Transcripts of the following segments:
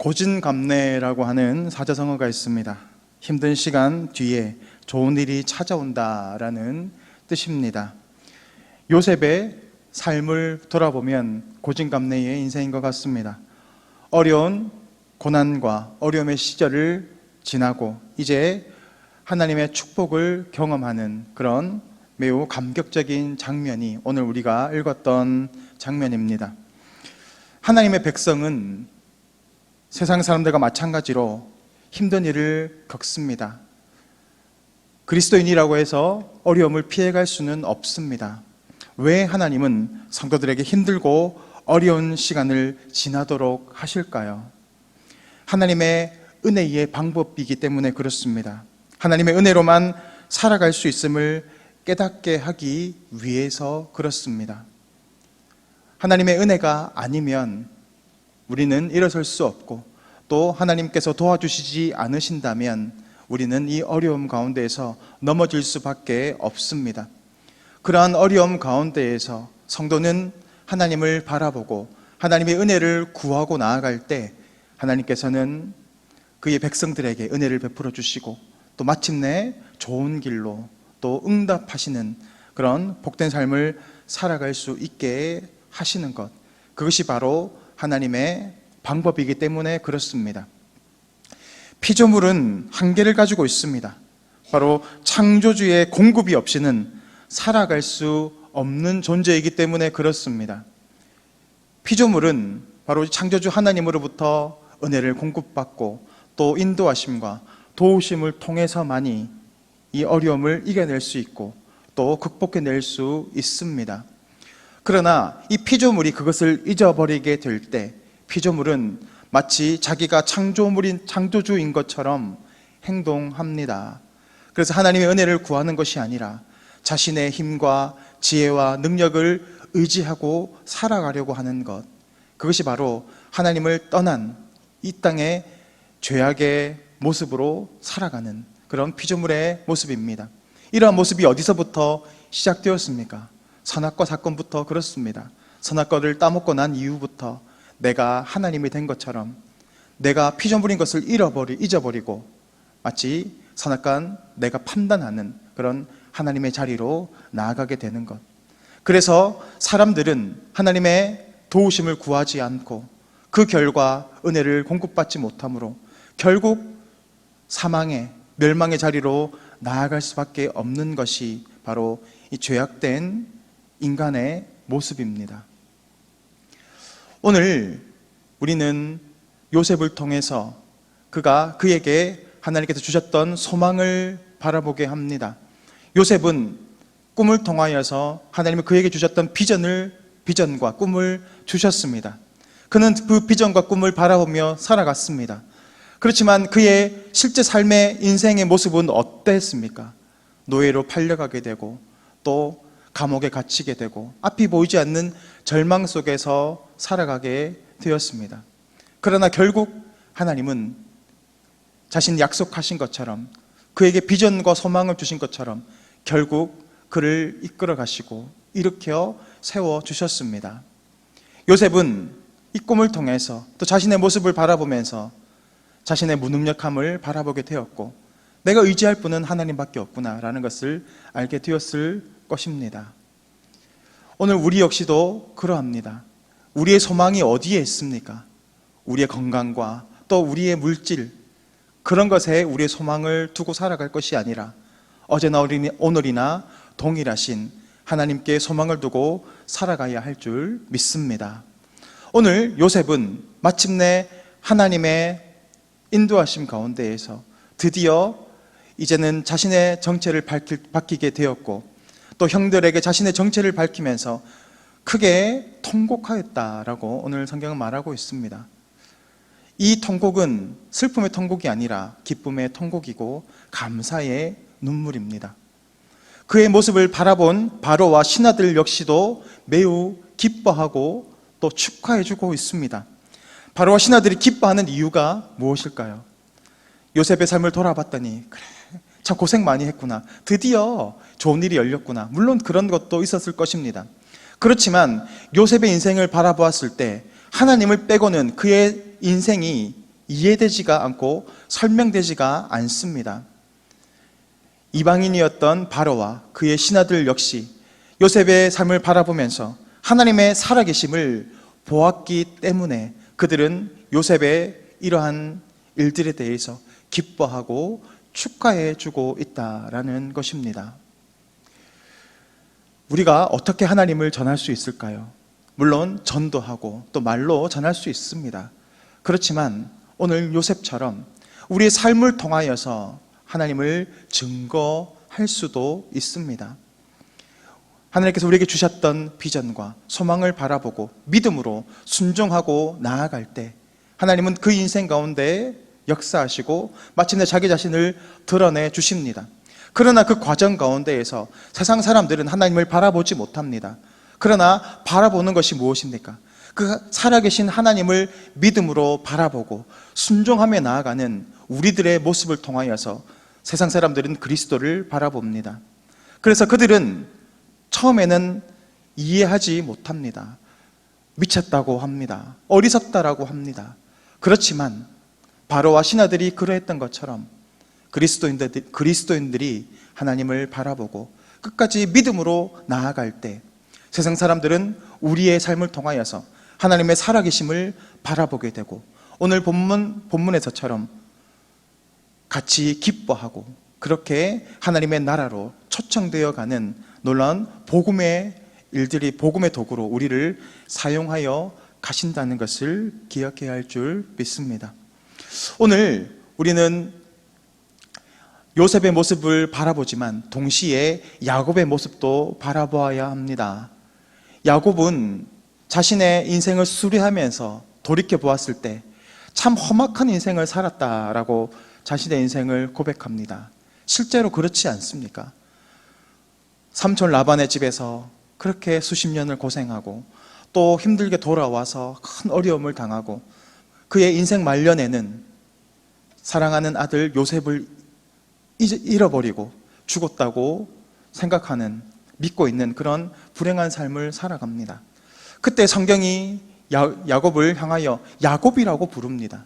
고진감래라고 하는 사자성어가 있습니다. 힘든 시간 뒤에 좋은 일이 찾아온다라는 뜻입니다. 요셉의 삶을 돌아보면 고진감래의 인생인 것 같습니다. 어려운 고난과 어려움의 시절을 지나고 이제 하나님의 축복을 경험하는 그런 매우 감격적인 장면이 오늘 우리가 읽었던 장면입니다. 하나님의 백성은 세상 사람들과 마찬가지로 힘든 일을 겪습니다. 그리스도인이라고 해서 어려움을 피해갈 수는 없습니다. 왜 하나님은 성도들에게 힘들고 어려운 시간을 지나도록 하실까요? 하나님의 은혜의 방법이기 때문에 그렇습니다. 하나님의 은혜로만 살아갈 수 있음을 깨닫게 하기 위해서 그렇습니다. 하나님의 은혜가 아니면 우리는 일어설 수 없고, 또 하나님께서 도와주시지 않으신다면 우리는 이 어려움 가운데에서 넘어질 수밖에 없습니다. 그러한 어려움 가운데에서 성도는 하나님을 바라보고 하나님의 은혜를 구하고 나아갈 때 하나님께서는 그의 백성들에게 은혜를 베풀어 주시고 또 마침내 좋은 길로 또 응답하시는 그런 복된 삶을 살아갈 수 있게 하시는 것, 그것이 바로 하나님의 방법이기 때문에 그렇습니다. 피조물은 한계를 가지고 있습니다. 바로 창조주의 공급이 없이는 살아갈 수 없는 존재이기 때문에 그렇습니다. 피조물은 바로 창조주 하나님으로부터 은혜를 공급받고 또 인도하심과 도우심을 통해서만이 이 어려움을 이겨낼 수 있고 또 극복해낼 수 있습니다. 그러나 이 피조물이 그것을 잊어버리게 될 때 피조물은 마치 자기가 창조주인 것처럼 행동합니다. 그래서 하나님의 은혜를 구하는 것이 아니라 자신의 힘과 지혜와 능력을 의지하고 살아가려고 하는 것, 그것이 바로 하나님을 떠난 이 땅의 죄악의 모습으로 살아가는 그런 피조물의 모습입니다. 이러한 모습이 어디서부터 시작되었습니까? 선악과 사건부터 그렇습니다. 선악과를 따먹고 난 이후부터 내가 하나님이 된 것처럼 내가 피조물인 것을 잊어버리고 마치 선악과는 내가 판단하는 그런 하나님의 자리로 나아가게 되는 것. 그래서 사람들은 하나님의 도우심을 구하지 않고 그 결과 은혜를 공급받지 못함으로 결국 사망의 멸망의 자리로 나아갈 수밖에 없는 것이 바로 이 죄악된 인간의 모습입니다. 오늘 우리는 요셉을 통해서 그에게 하나님께서 주셨던 소망을 바라보게 합니다. 요셉은 꿈을 통하여서 하나님이 그에게 주셨던 비전과 꿈을 주셨습니다. 그는 그 비전과 꿈을 바라보며 살아갔습니다. 그렇지만 그의 실제 삶의 인생의 모습은 어땠습니까? 노예로 팔려가게 되고 또 감옥에 갇히게 되고 앞이 보이지 않는 절망 속에서 살아가게 되었습니다. 그러나 결국 하나님은 자신이 약속하신 것처럼 그에게 비전과 소망을 주신 것처럼 결국 그를 이끌어 가시고 일으켜 세워주셨습니다. 요셉은 이 꿈을 통해서 또 자신의 모습을 바라보면서 자신의 무능력함을 바라보게 되었고 내가 의지할 분은 하나님밖에 없구나라는 것을 알게 되었을 것입니다. 오늘 우리 역시도 그러합니다. 우리의 소망이 어디에 있습니까? 우리의 건강과 또 우리의 물질, 그런 것에 우리의 소망을 두고 살아갈 것이 아니라 어제나 오늘이나 동일하신 하나님께 소망을 두고 살아가야 할 줄 믿습니다. 오늘 요셉은 마침내 하나님의 인도하심 가운데에서 드디어 이제는 자신의 정체를 밝히게 되었고 또 형들에게 자신의 정체를 밝히면서 크게 통곡하였다라고 오늘 성경은 말하고 있습니다. 이 통곡은 슬픔의 통곡이 아니라 기쁨의 통곡이고 감사의 눈물입니다. 그의 모습을 바라본 바로와 신하들 역시도 매우 기뻐하고 또 축하해주고 있습니다. 바로와 신하들이 기뻐하는 이유가 무엇일까요? 요셉의 삶을 돌아봤더니 그래, 참 고생 많이 했구나, 드디어 좋은 일이 열렸구나, 물론 그런 것도 있었을 것입니다. 그렇지만 요셉의 인생을 바라보았을 때 하나님을 빼고는 그의 인생이 이해되지가 않고 설명되지가 않습니다. 이방인이었던 바로와 그의 신하들 역시 요셉의 삶을 바라보면서 하나님의 살아계심을 보았기 때문에 그들은 요셉의 이러한 일들에 대해서 기뻐하고 축하해주고 있다라는 것입니다. 우리가 어떻게 하나님을 전할 수 있을까요? 물론 전도하고 또 말로 전할 수 있습니다. 그렇지만 오늘 요셉처럼 우리의 삶을 통하여서 하나님을 증거할 수도 있습니다. 하나님께서 우리에게 주셨던 비전과 소망을 바라보고 믿음으로 순종하고 나아갈 때 하나님은 그 인생 가운데 역사하시고 마침내 자기 자신을 드러내 주십니다. 그러나 그 과정 가운데에서 세상 사람들은 하나님을 바라보지 못합니다. 그러나 바라보는 것이 무엇입니까? 그 살아계신 하나님을 믿음으로 바라보고 순종하며 나아가는 우리들의 모습을 통하여서 세상 사람들은 그리스도를 바라봅니다. 그래서 그들은 처음에는 이해하지 못합니다. 미쳤다고 합니다. 어리석다라고 합니다. 그렇지만 바로와 신하들이 그러했던 것처럼 그리스도인들이 하나님을 바라보고 끝까지 믿음으로 나아갈 때 세상 사람들은 우리의 삶을 통하여서 하나님의 살아계심을 바라보게 되고 오늘 본문에서처럼 같이 기뻐하고 그렇게 하나님의 나라로 초청되어 가는 놀라운 복음의 일들이 복음의 도구로 우리를 사용하여 가신다는 것을 기억해야 할 줄 믿습니다. 오늘 우리는 요셉의 모습을 바라보지만 동시에 야곱의 모습도 바라보아야 합니다. 야곱은 자신의 인생을 수리하면서 돌이켜 보았을 때 참 험악한 인생을 살았다라고 자신의 인생을 고백합니다. 실제로 그렇지 않습니까? 삼촌 라반의 집에서 그렇게 수십 년을 고생하고 또 힘들게 돌아와서 큰 어려움을 당하고 그의 인생 말년에는 사랑하는 아들 요셉을 잃어버리고 죽었다고 생각하는, 믿고 있는 그런 불행한 삶을 살아갑니다. 그때 성경이 야곱을 향하여 야곱이라고 부릅니다.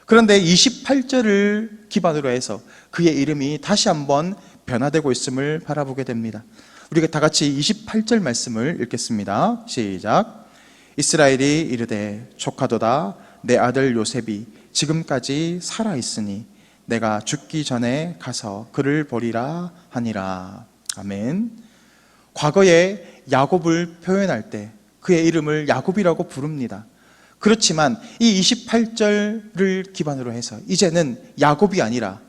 그런데 28절을 기반으로 해서 그의 이름이 다시 한번 변화되고 있음을 바라보게 됩니다. 우리가 다 같이 28절 말씀을 읽겠습니다. 시작. 이스라엘이 이르되 조카도다 내 아들 요셉이 지금까지 살아있으니 내가 죽기 전에 가서 그를 보리라 하니라. 아멘. 과거에 야곱을 표현할 때 그의 이름을 야곱이라고 부릅니다. 그렇지만 이 28절을 기반으로 해서 이제는 야곱이 아니라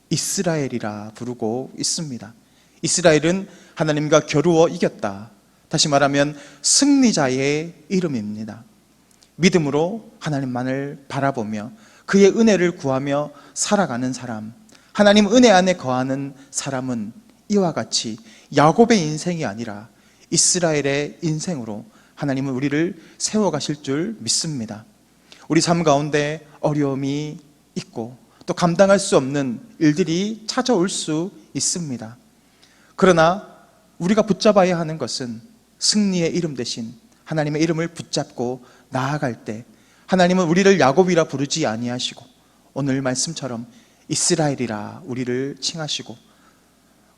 이스라엘이라 부르고 있습니다. 이스라엘은 하나님과 겨루어 이겼다. 다시 말하면 승리자의 이름입니다. 믿음으로 하나님만을 바라보며 그의 은혜를 구하며 살아가는 사람, 하나님 은혜 안에 거하는 사람은 이와 같이 야곱의 인생이 아니라 이스라엘의 인생으로 하나님은 우리를 세워가실 줄 믿습니다. 우리 삶 가운데 어려움이 있고 또 감당할 수 없는 일들이 찾아올 수 있습니다. 그러나 우리가 붙잡아야 하는 것은 승리의 이름 대신 하나님의 이름을 붙잡고 나아갈 때 하나님은 우리를 야곱이라 부르지 아니하시고 오늘 말씀처럼 이스라엘이라 우리를 칭하시고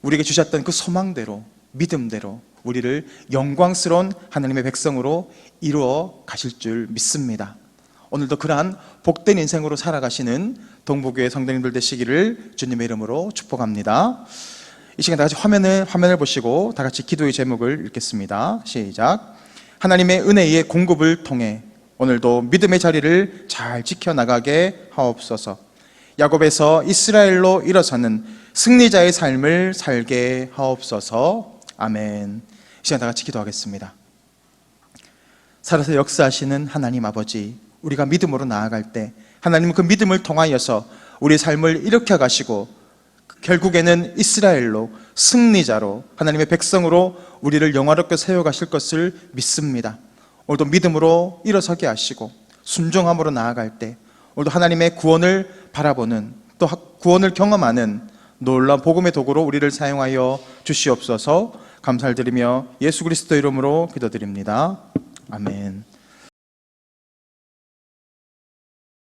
우리에게 주셨던 그 소망대로 믿음대로 우리를 영광스러운 하나님의 백성으로 이루어 가실 줄 믿습니다. 오늘도 그러한 복된 인생으로 살아가시는 동부교회 성도님들 되시기를 주님의 이름으로 축복합니다. 이 시간 다 같이 화면을 보시고 다 같이 기도의 제목을 읽겠습니다. 시작. 하나님의 은혜의 공급을 통해 오늘도 믿음의 자리를 잘 지켜나가게 하옵소서. 야곱에서 이스라엘로 일어서는 승리자의 삶을 살게 하옵소서. 아멘. 이 시간 다 같이 기도하겠습니다. 살아서 역사하시는 하나님 아버지, 우리가 믿음으로 나아갈 때 하나님은 그 믿음을 통하여서 우리의 삶을 일으켜 가시고 결국에는 이스라엘로 승리자로 하나님의 백성으로 우리를 영화롭게 세워가실 것을 믿습니다. 오늘도 믿음으로 일어서게 하시고 순종함으로 나아갈 때 오늘도 하나님의 구원을 바라보는 또 구원을 경험하는 놀라운 복음의 도구로 우리를 사용하여 주시옵소서. 감사를 드리며 예수 그리스도 이름으로 기도드립니다. 아멘.